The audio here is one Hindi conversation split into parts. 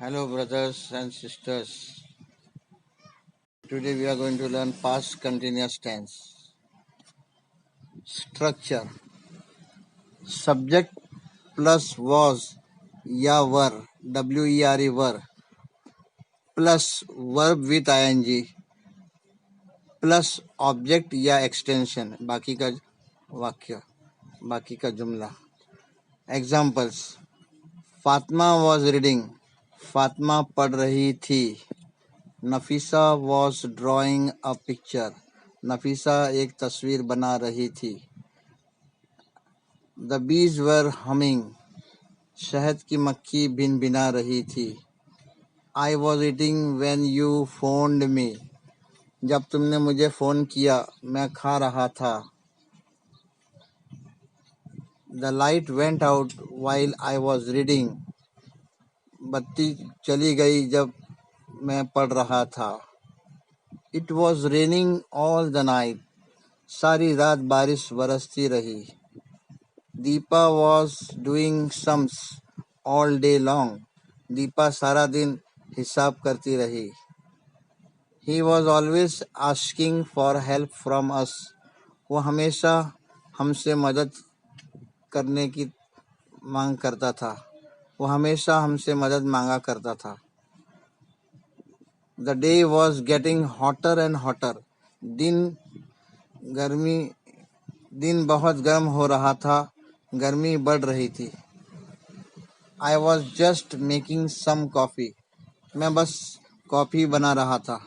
Hello, brothers and sisters. Today we are going to learn past continuous tense. Structure. Subject plus was या वर WERE plus verb with ing plus object या extension बाकी का जुमला. Examples. Fatima was reading. Fatima पढ़ रही थी. Nafisa was drawing a picture. Nafisa एक तस्वीर बना रही थी. The bees were humming. शहद की मक्खी भिनभिना रही थी. I was eating when you phoned me. जब तुमने मुझे फोन किया मैं खा रहा था. The light went out while I was reading. बत्ती चली गई जब मैं पढ़ रहा था. It was raining all the night. सारी रात बारिश बरसती रही. Deepa was doing sums all day long. Deepa सारा दिन हिसाब करती रही. He was always asking for help from us. वो हमेशा हमसे मदद करने की मांग करता था. वो हमेशा हमसे मदद मांगा करता था. The day was getting hotter and hotter. दिन बहुत गर्म हो रहा था. गर्मी बढ़ रही थी. I was just making some coffee. मैं बस कॉफी बना रहा था.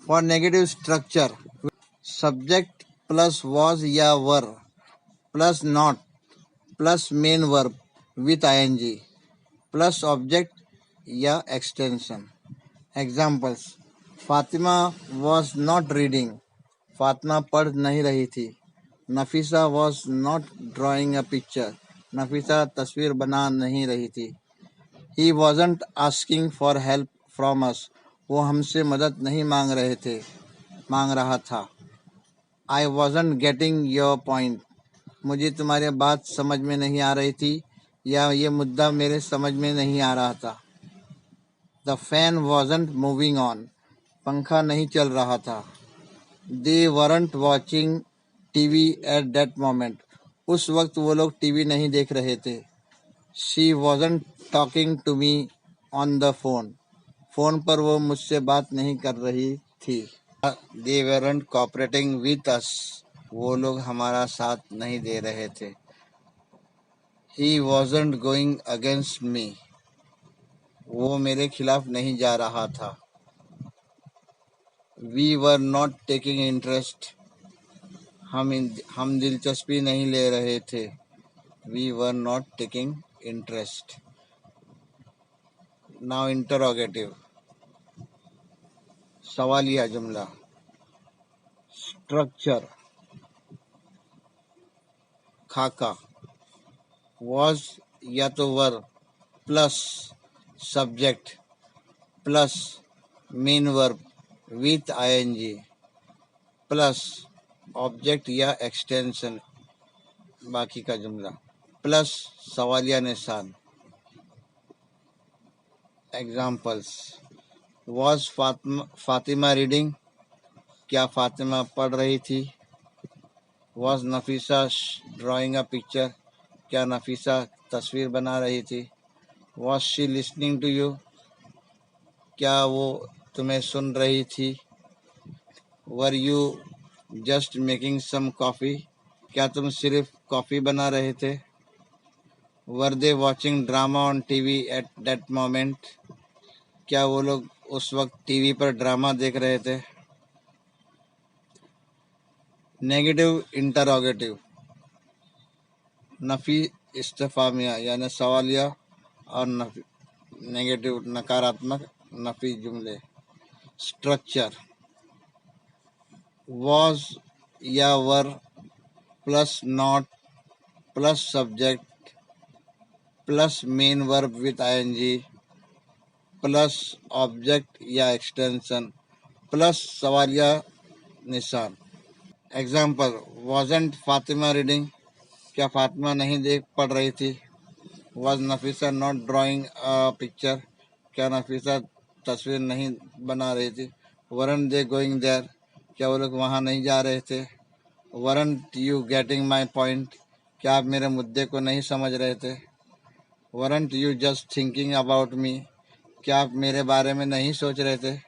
For negative structure, subject plus was या were plus not plus main verb with ing plus object या extension. Examples. Fatima was not reading. Fatima पढ़ नहीं रही थी. Nafisa was not drawing a picture. Nafisa तस्वीर बना नहीं रही थी. He wasn't asking for help from us. वो हमसे मदद नहीं मांग रहा था. I wasn't getting your point. मुझे तुम्हारी बात समझ में नहीं आ रही थी या ये मुद्दा मेरे समझ में नहीं आ रहा था. The fan wasn't moving on. पंखा नहीं चल रहा था. They weren't watching TV at that moment. उस वक्त वो लोग टीवी नहीं देख रहे थे. She wasn't talking to me on the phone. Phone पर वो मुझसे बात नहीं कर रही थी. They weren't cooperating with us. वो लोग हमारा साथ नहीं दे रहे थे. He wasn't going against me. वो मेरे खिलाफ नहीं जा रहा था. We were not taking interest. हम दिलचस्पी नहीं ले रहे थे. We were not taking interest. Now interrogative. सवालिया जुमला. Structure. खाका. Was या तो वर plus subject plus main verb with ing plus object या extension बाकी का जुमला plus सवालिया निशान. Examples. Was Fatima reading? क्या फातिमा पढ़ रही थी? Was Nafisa drawing a picture? क्या नफीसा तस्वीर बना रही थी? Was she listening to you? क्या वो तुम्हें सुन रही थी? Were you just making some coffee? क्या तुम सिर्फ कॉफी बना रहे थे? Were they watching drama on TV at that moment? क्या वो लोग उस वक्त टीवी पर ड्रामा देख रहे थे? Negative interrogative. नफी इस्तिफामिया यानी सवालिया और नेगेटिव नकारात्मक नफी जुमले. स्ट्रक्चर. was या were plus not plus subject plus main verb with ing plus object या एक्सटेंशन प्लस सवालिया निशान. एग्जाम्पल. wasn't Fatima reading? क्या फातिमा नहीं पढ़ रही थी? Was Nafisa not drawing a picture? क्या नफीसा तस्वीर नहीं बना रही थी? Weren't they going there? क्या वो लोग वहाँ नहीं जा रहे थे? Weren't you getting my point? क्या आप मेरे मुद्दे को नहीं समझ रहे थे? Weren't you just thinking about me? क्या आप मेरे बारे में नहीं सोच रहे थे?